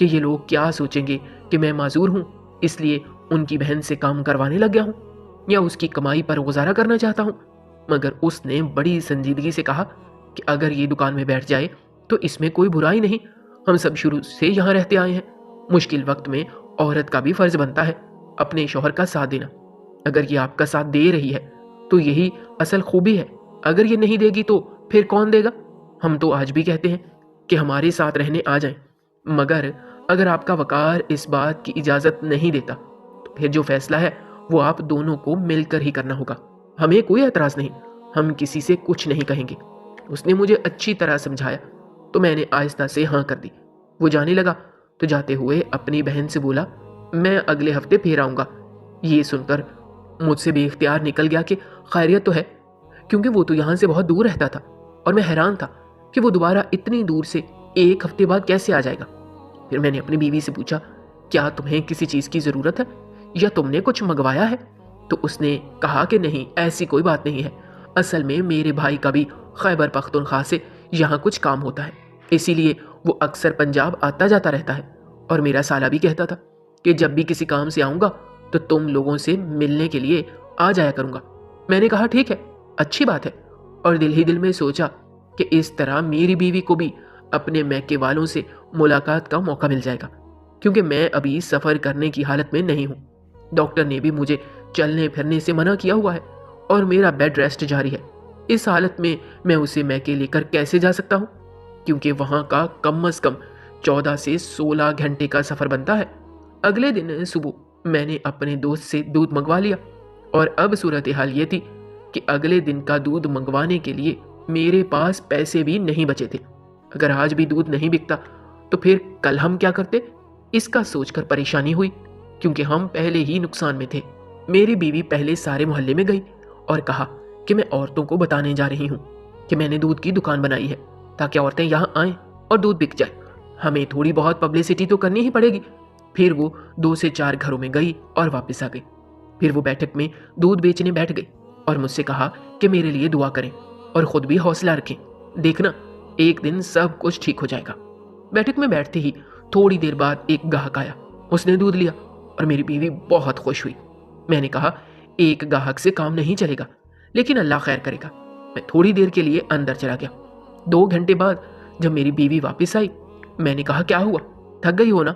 کہ یہ لوگ کیا سوچیں گے کہ میں معذور ہوں اس لیے ان کی بہن سے کام کروانے لگ گیا ہوں یا اس کی کمائی پر گزارا کرنا چاہتا ہوں۔ مگر اس نے بڑی سنجیدگی سے کہا کہ اگر یہ دکان میں بیٹھ جائے تو اس میں کوئی برائی نہیں، ہم سب شروع سے یہاں رہتے آئے ہیں۔ مشکل وقت میں عورت کا بھی فرض بنتا ہے اپنے شوہر کا ساتھ دینا۔ اگر یہ آپ کا ساتھ دے رہی ہے تو یہی اصل خوبی ہے، اگر یہ نہیں دے گی تو پھر کون دے گا؟ ہم تو آج بھی کہتے ہیں کہ ہمارے ساتھ رہنے آ جائیں، مگر اگر آپ کا وقار اس بات کی اجازت نہیں دیتا تو پھر جو فیصلہ ہے وہ آپ دونوں کو مل کر ہی کرنا ہوگا۔ ہمیں کوئی اعتراض نہیں، ہم کسی سے کچھ نہیں کہیں گے۔ اس نے مجھے اچھی طرح سمجھایا تو میں نے آہستہ سے ہاں کر دی۔ وہ جانے لگا تو جاتے ہوئے اپنی بہن سے بولا، میں اگلے ہفتے پھر آؤں گا۔ یہ سن کر مجھ سے بے اختیار نکل گیا کہ خیریت تو ہے، کیونکہ وہ تو یہاں سے بہت دور رہتا تھا اور میں حیران تھا کہ وہ دوبارہ اتنی دور سے ایک ہفتے بعد کیسے آ جائے گا۔ پھر میں نے اپنی بیوی سے پوچھا، کیا تمہیں کسی چیز کی ضرورت ہے یا تم نے کچھ منگوایا ہے؟ تو اس نے کہا کہ نہیں، ایسی کوئی بات نہیں ہے، اصل میں میرے بھائی کا بھی خیبر پختونخوا سے یہاں کچھ کام ہوتا ہے، اسی لیے وہ اکثر پنجاب آتا جاتا رہتا ہے، اور میرا سالہ بھی کہتا تھا کہ جب بھی کسی کام سے آؤں گا تو تم لوگوں سے ملنے کے لیے آ جایا کروں گا۔ میں نے کہا ٹھیک ہے، اچھی بات ہے، اور دل ہی دل میں سوچا کہ اس طرح میری بیوی کو بھی اپنے میکے والوں سے ملاقات کا موقع مل جائے گا، کیونکہ میں ابھی سفر کرنے کی حالت میں نہیں ہوں۔ ڈاکٹر نے بھی مجھے چلنے پھرنے سے منع کیا ہوا ہے اور میرا بیڈ ریسٹ جاری ہے۔ اس حالت میں اسے میکے لے کر کیسے جا سکتا ہوں، کیونکہ وہاں کا کم از کم 14 سے 16 گھنٹے کا سفر بنتا ہے۔ اگلے دن صبح میں نے اپنے دوست سے دودھ منگوا لیا، اور اب صورتحال یہ تھی کہ اگلے دن کا دودھ منگوانے کے لیے میرے پاس پیسے بھی نہیں بچے تھے۔ اگر آج بھی دودھ نہیں بکتا تو پھر کل ہم کیا کرتے؟ اس کا سوچ کر پریشانی ہوئی، کیونکہ ہم پہلے ہی نقصان میں تھے۔ میری بیوی پہلے سارے محلے میں گئی اور کہا کہ میں عورتوں کو بتانے جا رہی ہوں کہ میں نے دودھ کی دکان بنائی ہے تاکہ عورتیں یہاں آئیں اور دودھ بک جائے۔ ہمیں تھوڑی بہت پبلسٹی تو کرنی ہی پڑے گی۔ پھر وہ 2 سے 4 گھروں میں گئی اور واپس آ گئی۔ پھر وہ بیٹھک میں دودھ بیچنے بیٹھ گئی اور مجھ سے کہا کہ میرے لیے دعا کریں اور خود بھی حوصلہ رکھیں، دیکھنا ایک دن سب کچھ ٹھیک ہو جائے گا۔ بیٹھک میں بیٹھتے ہی تھوڑی دیر بعد ایک گاہک آیا، اس نے دودھ لیا اور میری بیوی بہت خوش ہوئی۔ میں نے کہا ایک گاہک سے کام نہیں چلے گا، لیکن اللہ خیر کرے گا۔ میں تھوڑی دیر کے لیے اندر چلا گیا۔ 2 گھنٹے بعد جب میری بیوی واپس آئی، میں نے کہا کیا ہوا، تھک گئی ہو نا؟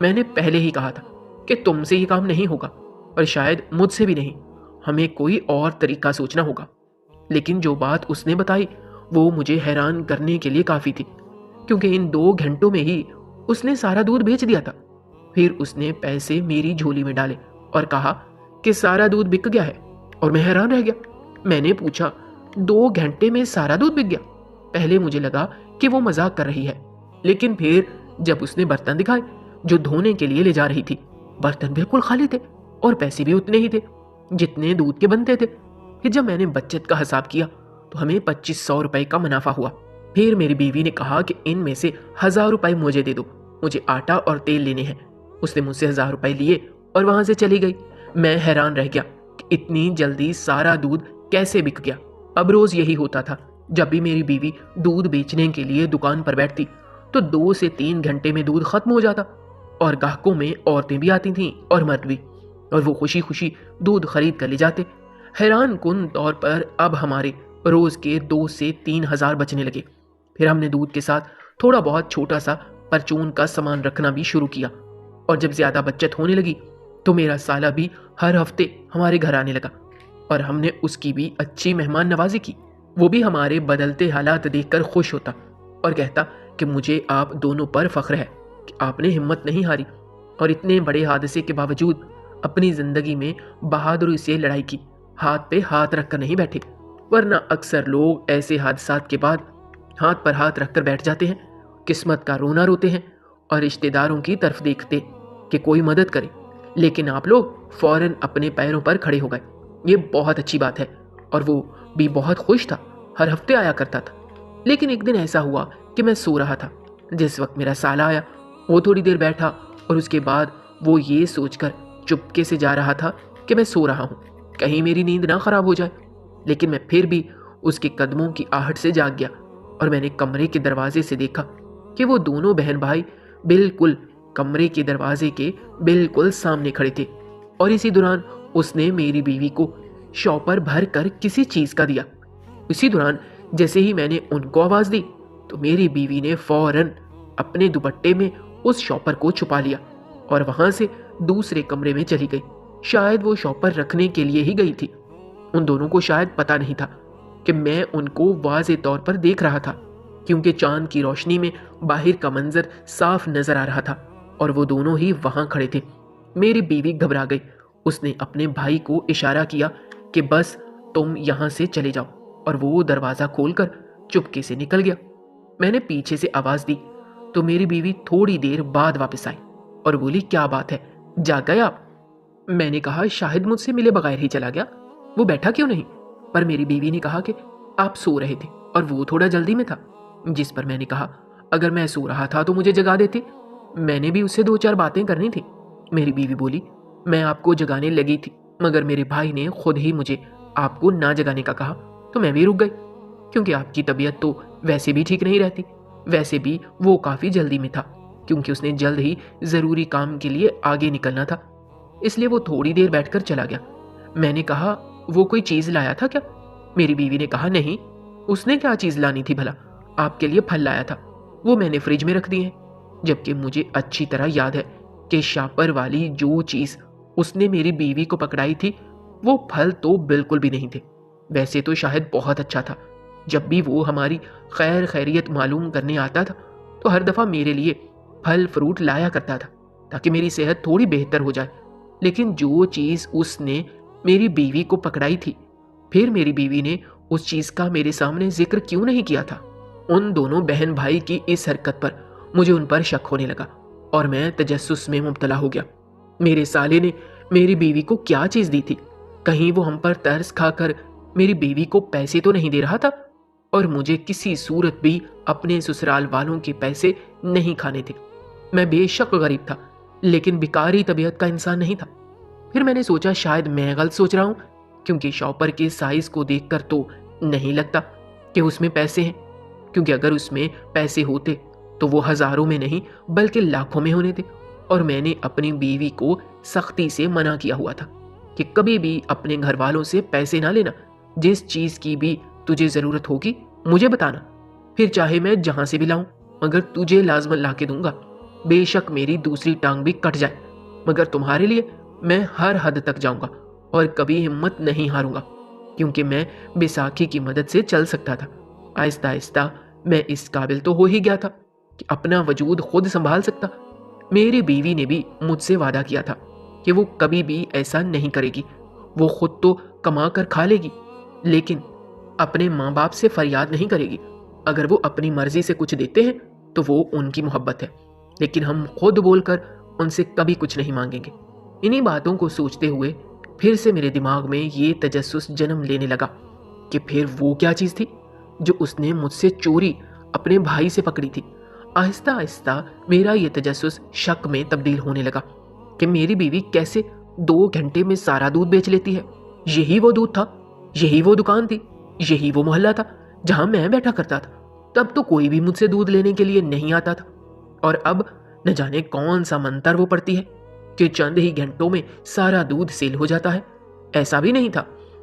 میں نے پہلے ہی کہا تھا کہ تم سے یہ کام نہیں ہوگا اور شاید مجھ سے بھی نہیں، ہمیں کوئی اور طریقہ سوچنا ہوگا۔ لیکن جو بات اس نے بتائی وہ مجھے حیران کرنے کے لیے کافی تھی، کیونکہ ان 2 گھنٹوں میں ہی اس نے سارا دودھ بیچ دیا تھا۔ پھر اس نے پیسے میری جھولی میں ڈالے اور کہا کہ سارا دودھ بک گیا ہے، اور میں حیران رہ گیا۔ میں نے پوچھا 2 گھنٹے میں سارا دودھ بک گیا؟ پہلے مجھے لگا کہ وہ مذاق کر رہی ہے، لیکن پھر جب اس نے برتن دکھائے جو دھونے کے لیے لے جا رہی تھی، برتن بالکل خالی تھے اور پیسے بھی اتنے ہی تھے جتنے دودھ کے بنتے تھے۔ پھر جب میں نے بچت کا حساب کیا تو ہمیں 2500 روپے کا منافع ہوا۔ پھر میری بیوی نے کہا کہ ان میں سے 1000 روپے مجھے دے دو، مجھے آٹا اور تیل لینے ہیں۔ اس نے مجھ سے 1000 روپے لیے اور وہاں سے چلی گئی۔ میں حیران رہ گیا کہ اتنی جلدی سارا دودھ کیسے بک گیا۔ اب روز یہی ہوتا تھا، جب بھی میری بیوی دودھ بیچنے کے لیے دکان پر بیٹھتی تو 2 سے 3 گھنٹے میں دودھ ختم ہو جاتا، اور گاہکوں میں عورتیں بھی آتی تھیں اور مرد بھی، اور وہ خوشی خوشی دودھ خرید کر لے جاتے۔ حیران کن طور پر اب ہمارے روز کے 2 سے 3 ہزار بچنے لگے۔ پھر ہم نے دودھ کے ساتھ تھوڑا بہت چھوٹا سا پرچون کا سامان رکھنا بھی شروع کیا، اور جب زیادہ بچت ہونے لگی تو میرا سالہ بھی ہر ہفتے ہمارے گھر آنے لگا، اور ہم نے اس کی بھی اچھی مہمان نوازی کی۔ وہ بھی ہمارے بدلتے حالات دیکھ کر خوش ہوتا اور کہتا کہ مجھے آپ دونوں پر فخر ہے کہ آپ نے ہمت نہیں ہاری اور اتنے بڑے حادثے کے باوجود اپنی زندگی میں بہادری سے لڑائی کی، ہاتھ پہ ہاتھ رکھ کر نہیں بیٹھے، ورنہ اکثر لوگ ایسے حادثات کے بعد ہاتھ پر ہاتھ رکھ کر بیٹھ جاتے ہیں، قسمت کا رونا روتے ہیں اور رشتہ داروں کی طرف دیکھتے کہ کوئی مدد کرے، لیکن آپ لوگ فوراً اپنے پیروں پر کھڑے ہو گئے۔ یہ بہت اچھی بات ہے، اور وہ بھی بہت خوش تھا، ہر ہفتے آیا کرتا تھا۔ لیکن ایک دن ایسا ہوا کہ میں سو رہا تھا، جس وقت میرا سالہ آیا، وہ تھوڑی دیر بیٹھا اور اس کے بعد وہ یہ سوچ کر چپکے سے جا رہا تھا کہ میں سو رہا ہوں، کہیں میری نیند نہ خراب ہو جائے۔ لیکن میں پھر بھی اس کے قدموں کی آہٹ سے جاگ گیا، اور میں نے کمرے کے دروازے سے دیکھا کہ وہ دونوں بہن بھائی بالکل کمرے کے دروازے کے بالکل سامنے کھڑے تھے اور اسی دوران اس نے میری بیوی کو شاپر بھر کر کسی چیز کا دیا۔ اسی دوران جیسے ہی میں نے ان کو آواز دی تو میری بیوی نے فوراً اپنے دوپٹے میں اس شاپر کو چھپا لیا اور وہاں سے دوسرے کمرے میں چلی گئی۔ شاید وہ شاپر رکھنے کے لیے ہی گئی تھی۔ ان دونوں کو شاید پتہ نہیں تھا کہ میں ان کو واضح طور پر دیکھ رہا تھا، کیونکہ چاند کی روشنی میں باہر کا منظر صاف نظر آ رہا تھا اور وہ دونوں ہی وہاں کھڑے تھے۔ میری بیوی گھبرا گئی۔ اس نے اپنے بھائی کو اشارہ کیا کہ بس تم یہاں سے چلے جاؤ، اور وہ دروازہ کھول کر چپکے سے نکل گیا۔ میں نے پیچھے سے آواز دی تو میری بیوی تھوڑی دیر بعد واپس آئی اور بولی، کیا بات ہے، جاگ گئے آپ؟ میں نے کہا شاہد مجھ سے ملے بغیر ہی چلا گیا، وہ بیٹھا کیوں نہیں؟ پر میری بیوی نے کہا کہ آپ سو رہے تھے اور وہ تھوڑا جلدی میں تھا، جس پر میں نے کہا اگر میں سو رہا تھا تو مجھے جگا دیتے، میں نے بھی اس سے 2-4 باتیں کرنی تھی۔ میری بیوی بولی، میں آپ کو جگانے لگی تھی مگر میرے بھائی نے خود ہی مجھے آپ کو نہ جگانے کا کہا تو میں بھی رک گئی، کیونکہ آپ کی طبیعت تو ویسے بھی ٹھیک نہیں رہتی۔ ویسے بھی وہ کافی جلدی میں تھا کیونکہ اس نے جلد ہی ضروری کام کے لیے آگے نکلنا تھا، اس لیے وہ تھوڑی دیر بیٹھ کر چلا گیا۔ میں نے کہا وہ کوئی چیز لایا تھا کیا؟ میری بیوی نے کہا نہیں، اس نے کیا چیز لانی تھی بھلا، آپ کے لیے پھل لایا تھا، وہ میں نے فریج میں رکھ دی ہے۔ جبکہ مجھے اچھی طرح یاد ہے کہ شاپر والی جو چیز اس نے میری بیوی کو پکڑائی تھی وہ پھل تو بالکل بھی نہیں تھے۔ ویسے تو شاہد بہت اچھا تھا، جب بھی وہ ہماری خیر خیریت معلوم کرنے آتا تھا تو ہر دفعہ میرے لیے پھل فروٹ لایا کرتا تھا تاکہ میری صحت تھوڑی بہتر ہو جائے۔ لیکن جو چیز اس نے میری بیوی کو پکڑائی تھی، پھر میری بیوی نے اس چیز کا میرے سامنے ذکر کیوں نہیں کیا تھا؟ ان دونوں بہن بھائی کی اس حرکت پر مجھے ان پر شک ہونے لگا اور میں تجسس میں مبتلا ہو گیا۔ میرے سالے نے میری بیوی کو کیا چیز دی تھی؟ کہیں وہ ہم پر ترس کھا کر میری بیوی کو پیسے تو نہیں دے رہا تھا؟ اور مجھے کسی صورت بھی اپنے سسرال والوں کے پیسے نہیں کھانے تھے۔ میں بے شک غریب تھا لیکن بیکاری طبیعت کا انسان نہیں تھا۔ پھر میں نے سوچا شاید میں غلط سوچ رہا ہوں، کیونکہ شاپر کے سائز کو دیکھ کر تو نہیں لگتا کہ اس میں پیسے ہیں، کیونکہ اگر اس میں پیسے ہوتے تو وہ ہزاروں میں نہیں بلکہ لاکھوں میں ہونے تھے۔ اور میں نے اپنی بیوی کو سختی سے منع کیا ہوا تھا کہ کبھی بھی اپنے گھر والوں سے پیسے نہ لینا، جس چیز کی بھی تجھے ضرورت ہوگی مجھے بتانا، پھر چاہے میں جہاں سے بھی لاؤں مگر تجھے لازمن لا کے دوں گا۔ بے شک میری دوسری ٹانگ بھی کٹ جائے مگر تمہارے لیے میں ہر حد تک جاؤں گا اور کبھی ہمت نہیں ہاروں گا، کیونکہ میں بیساکھی کی مدد سے چل سکتا تھا۔ آہستہ آہستہ میں اس قابل تو ہو ہی گیا تھا کہ اپنا وجود خود سنبھال سکتا۔ میری بیوی نے بھی مجھ سے وعدہ کیا تھا کہ وہ کبھی بھی ایسا نہیں کرے گی، وہ خود تو کما کر کھا لے گی لیکن اپنے ماں باپ سے فریاد نہیں کرے گی۔ اگر وہ اپنی مرضی سے کچھ دیتے ہیں تو وہ ان کی محبت ہے، لیکن ہم خود بول کر ان سے کبھی کچھ نہیں مانگیں گے۔ انہی باتوں کو سوچتے ہوئے پھر سے میرے دماغ میں یہ تجسس جنم لینے لگا کہ پھر وہ کیا چیز تھی جو اس نے مجھ سے چوری اپنے بھائی سے پکڑی تھی۔ آہستہ آہستہ میرا یہ تجسس شک میں تبدیل ہونے لگا کہ میری بیوی کیسے 2 گھنٹے میں سارا دودھ بیچ لیتی ہے۔ یہی وہ دودھ تھا، یہی وہ دکان تھی، یہی وہ محلہ تھا جہاں میں بیٹھا کرتا تھا۔ تب تو کوئی بھی مجھ سے دودھ لینے کے لیے نہیں آتا تھا، اور اب نہ جانے کون سا منتر وہ پڑتی ہے کہ چند ہی گھنٹوں میں سارا دودھ سیل ہو جاتا ہے۔ ایسا بھی نہیں تھا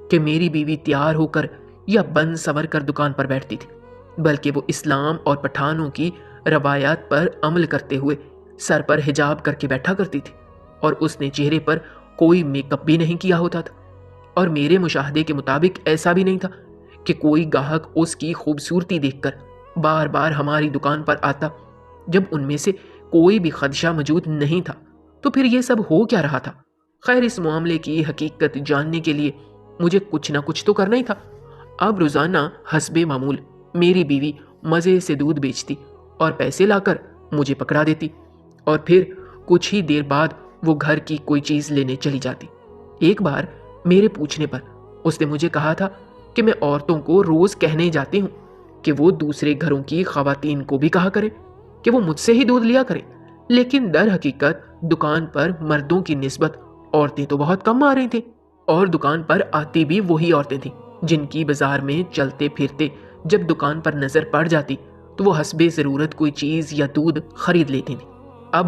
کہ میری بیوی تیار ہو کر یا بن سور کر دکان پر بیٹھتی تھی، بلکہ وہ اسلام اور پٹھانوں کی روایات پر عمل کرتے ہوئے سر پر حجاب کر کے بیٹھا کرتی تھی، اور اس نے چہرے پر کوئی میک اپ بھی نہیں کیا ہوتا تھا۔ اور میرے مشاہدے کے مطابق ایسا بھی نہیں تھا کہ کوئی گاہک اس کی خوبصورتی دیکھ کر بار بار ہماری دکان پر آتا۔ جب ان میں سے کوئی بھی خدشہ موجود نہیں تھا تو پھر یہ سب ہو کیا رہا تھا؟ خیر، اس معاملے کی حقیقت جاننے کے لیے مجھے کچھ نہ کچھ تو کرنا ہی تھا۔ اب روزانہ حسب معمول میری بیوی مزے سے دودھ بیچتی اور پیسے لا کر مجھے پکڑا دیتی، اور پھر کچھ ہی دیر بعد وہ گھر کی کوئی چیز لینے چلی جاتی۔ ایک بار میرے پوچھنے پر اس نے مجھے کہا تھا کہ میں عورتوں کو روز کہنے جاتی ہوں کہ وہ دوسرے گھروں کی خواتین کو بھی کہا کریں کہ وہ مجھ سے ہی دودھ لیا کریں، لیکن در حقیقت دکان پر مردوں کی نسبت عورتیں تو بہت کم آ رہی تھیں، اور دکان پر آتی بھی وہی عورتیں تھیں جن کی بازار میں چلتے پھرتے جب دکان پر نظر پڑ جاتی تو وہ حسب ضرورت کوئی چیز یا دودھ خرید لیتی تھیں۔ اب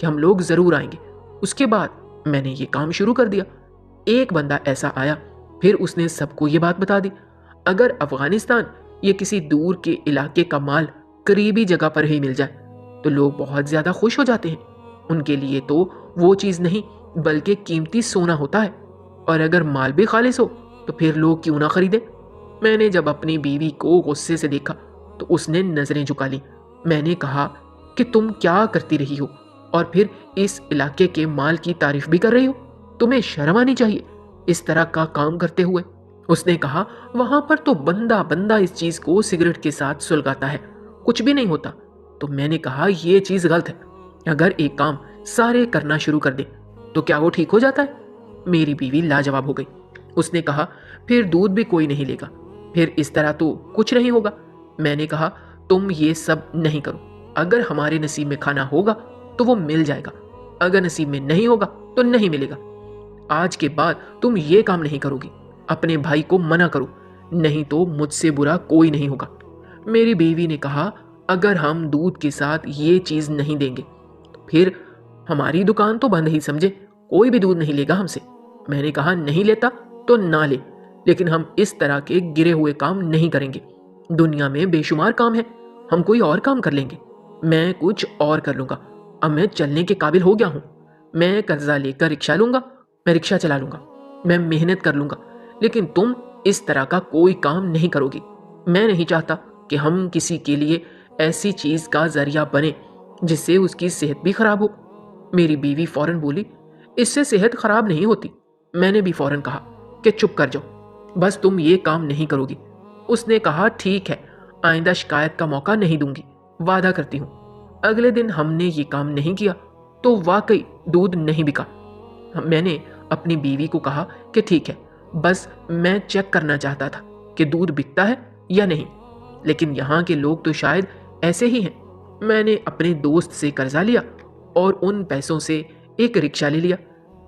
کہ ہم لوگ ضرور آئیں گے۔ اس کے بعد میں نے یہ کام شروع کر دیا۔ ایک بندہ ایسا آیا، پھر اس نے سب کو یہ بات بتا دی۔ اگر افغانستان یا کسی دور کے علاقے کا مال قریبی جگہ پر ہی مل جائے تو لوگ بہت زیادہ خوش ہو جاتے ہیں۔ ان کے لیے تو وہ چیز نہیں بلکہ قیمتی سونا ہوتا ہے، اور اگر مال بھی خالص ہو تو پھر لوگ کیوں نہ خریدیں۔ میں نے جب اپنی بیوی کو غصے سے دیکھا تو اس نے نظریں جھکا لی۔ میں نے کہا کہ تم کیا کرتی رہی ہو، اور پھر اس علاقے کے مال کی تعریف بھی کر رہی ہو؟ تمہیں شرم آنی چاہیے اس طرح کا کام کرتے ہوئے۔ اس نے کہا وہاں پر تو بندہ بندہ اس چیز کو سگریٹ کے ساتھ سلگاتا ہے، کچھ بھی نہیں ہوتا۔ تو میں نے کہا یہ چیز غلط ہے، اگر ایک کام سارے کرنا شروع کر دیں تو کیا وہ ٹھیک ہو جاتا ہے؟ میری بیوی لاجواب ہو گئی۔ اس نے کہا پھر دودھ بھی کوئی نہیں لے گا، پھر اس طرح تو کچھ نہیں ہوگا۔ میں نے کہا تم یہ سب نہیں کرو، اگر ہمارے نصیب میں کھانا ہوگا تو وہ مل جائے گا، اگر نصیب میں نہیں ہوگا تو نہیں ملے گا۔ آج کے بعد تم یہ کام نہیں کرو گی، اپنے بھائی کو منع کرو، نہیں تو مجھ سے برا کوئی نہیں ہوگا۔ میری بیوی نے کہا اگر ہم دودھ کے ساتھ یہ چیز نہیں دیں گے تو پھر ہماری دکان تو بند ہی سمجھے، کوئی بھی دودھ نہیں لے گا ہم سے۔ میں نے کہا نہیں لیتا تو نہ لے، لیکن ہم اس طرح کے گرے ہوئے کام نہیں کریں گے۔ دنیا میں بے شمار کام ہے، ہم کوئی اور کام کر لیں گے، میں کچھ اور کر لوں گا۔ اب میں چلنے کے قابل ہو گیا ہوں، میں قرضہ لے کر رکشہ لوں گا، میں رکشہ چلا لوں گا، میں محنت کر لوں گا، لیکن تم اس طرح کا کوئی کام نہیں کرو گی۔ میں نہیں چاہتا کہ ہم کسی کے لیے ایسی چیز کا ذریعہ بنے جس سے اس کی صحت بھی خراب ہو۔ میری بیوی فوراً بولی اس سے صحت خراب نہیں ہوتی۔ میں نے بھی فوراً کہا کہ چپ کر جاؤ، بس تم یہ کام نہیں کرو گی۔ اس نے کہا ٹھیک ہے، آئندہ شکایت کا موقع نہیں دوں گی، وعدہ کرتی ہوں۔ اگلے دن ہم نے یہ کام نہیں کیا تو واقعی دودھ نہیں بکا۔ میں نے اپنی بیوی کو کہا کہ ٹھیک ہے، بس میں چیک کرنا چاہتا تھا کہ دودھ بکتا ہے یا نہیں، لیکن یہاں کے لوگ تو شاید ایسے ہی ہیں۔ میں نے اپنے دوست سے قرضہ لیا اور ان پیسوں سے ایک رکشہ لے لیا،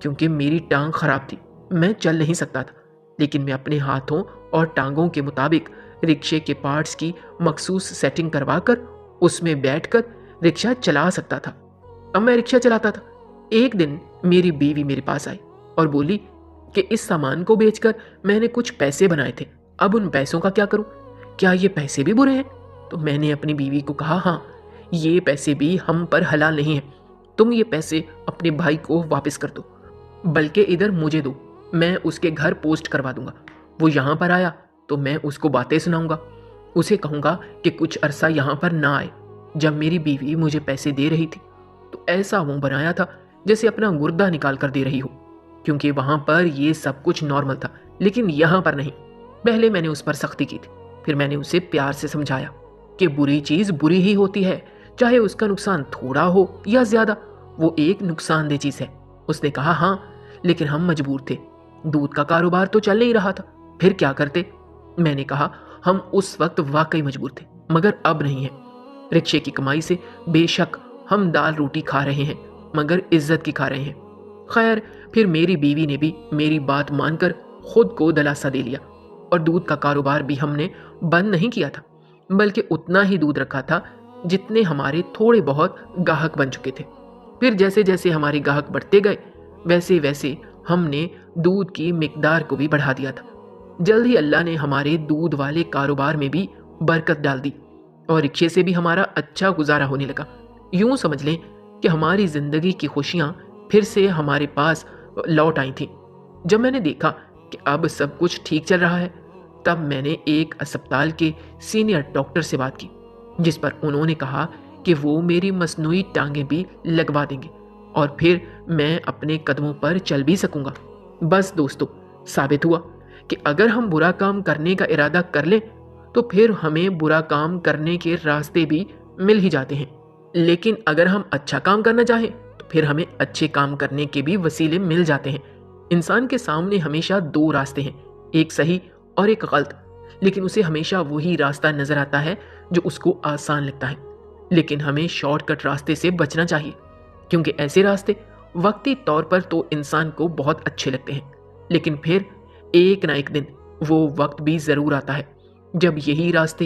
کیونکہ میری ٹانگ خراب تھی، میں چل نہیں سکتا تھا، لیکن میں اپنے ہاتھوں اور ٹانگوں کے مطابق رکشے کے پارٹس کی مخصوص سیٹنگ کروا کر اس میں بیٹھ کر رکشہ چلا سکتا تھا۔ اب میں رکشہ چلاتا تھا۔ ایک دن میری بیوی میرے پاس آئی اور بولی کہ اس سامان کو بیچ کر میں نے کچھ پیسے بنائے تھے، اب ان پیسوں کا کیا کروں؟ کیا یہ پیسے بھی برے ہیں؟ تو میں نے اپنی بیوی کو کہا ہاں، یہ پیسے بھی ہم پر حلال نہیں ہیں، تم یہ پیسے اپنے بھائی کو واپس کر دو، بلکہ ادھر مجھے دو، میں اس کے گھر پوسٹ کروا دوں گا۔ وہ یہاں پر آیا تو میں اس کو باتیں سناؤں گا، اسے کہوں گا کہ کچھ عرصہ یہاں پر نہ آئے۔ جب میری بیوی مجھے پیسے دے رہی تھی تو ایسا منہ بنایا تھا جیسے اپنا گردہ نکال کر دے رہی ہو، کیونکہ وہاں پر یہ سب کچھ نارمل تھا، لیکن یہاں پر نہیں۔ پہلے میں نے اس پر سختی کی تھی، پھر میں نے اسے پیار سے سمجھایا کہ بری چیز بری ہی ہوتی ہے، چاہے اس کا نقصان تھوڑا ہو یا زیادہ، وہ ایک نقصان دہ چیز ہے۔ اس نے کہا ہاں، لیکن ہم مجبور تھے، دودھ کا کاروبار تو چل نہیں رہا تھا، پھر کیا کرتے؟ میں نے کہا ہم اس وقت واقعی مجبور تھے، مگر اب نہیں ہے۔ رکشے کی کمائی سے بے شک ہم دال روٹی کھا رہے ہیں، مگر عزت کی کھا رہے ہیں۔ خیر، پھر میری بیوی نے بھی میری بات مان کر خود کو دلاسا دے لیا، اور دودھ کا کاروبار بھی ہم نے بند نہیں کیا تھا، بلکہ اتنا ہی دودھ رکھا تھا جتنے ہمارے تھوڑے بہت گاہک بن چکے تھے۔ پھر جیسے جیسے ہمارے گاہک بڑھتے گئے ویسے ویسے ہم نے دودھ کی مقدار کو بھی بڑھا دیا تھا۔ جلد ہی اللہ نے ہمارے دودھ والے کاروبار میں بھی برکت ڈال دی، اور رکشے سے بھی ہمارا اچھا گزارا ہونے لگا۔ یوں سمجھ لیں کہ ہماری زندگی کی خوشیاں پھر سے ہمارے پاس لوٹ آئی تھیں۔ جب میں نے دیکھا کہ اب سب کچھ ٹھیک چل رہا ہے، تب میں نے ایک اسپتال کے سینئر ڈاکٹر سے بات کی، جس پر انہوں نے کہا کہ وہ میری مصنوعی ٹانگیں بھی لگوا دیں گے، اور پھر میں اپنے قدموں پر چل بھی سکوں گا۔ بس دوستو، ثابت ہوا کہ اگر ہم برا کام کرنے کا ارادہ کر لیں تو پھر ہمیں برا کام کرنے کے راستے بھی مل ہی جاتے ہیں، لیکن اگر ہم اچھا کام کرنا چاہیں تو پھر ہمیں اچھے کام کرنے کے بھی وسیلے مل جاتے ہیں۔ انسان کے سامنے ہمیشہ دو راستے ہیں، ایک صحیح اور ایک غلط، لیکن اسے ہمیشہ وہی راستہ نظر آتا ہے جو اس کو آسان لگتا ہے۔ لیکن ہمیں شارٹ کٹ راستے سے بچنا چاہیے، کیونکہ ایسے راستے وقتی طور پر تو انسان کو بہت اچھے لگتے ہیں، لیکن پھر ایک نہ ایک دن وہ وقت بھی ضرور آتا ہے جب یہی راستے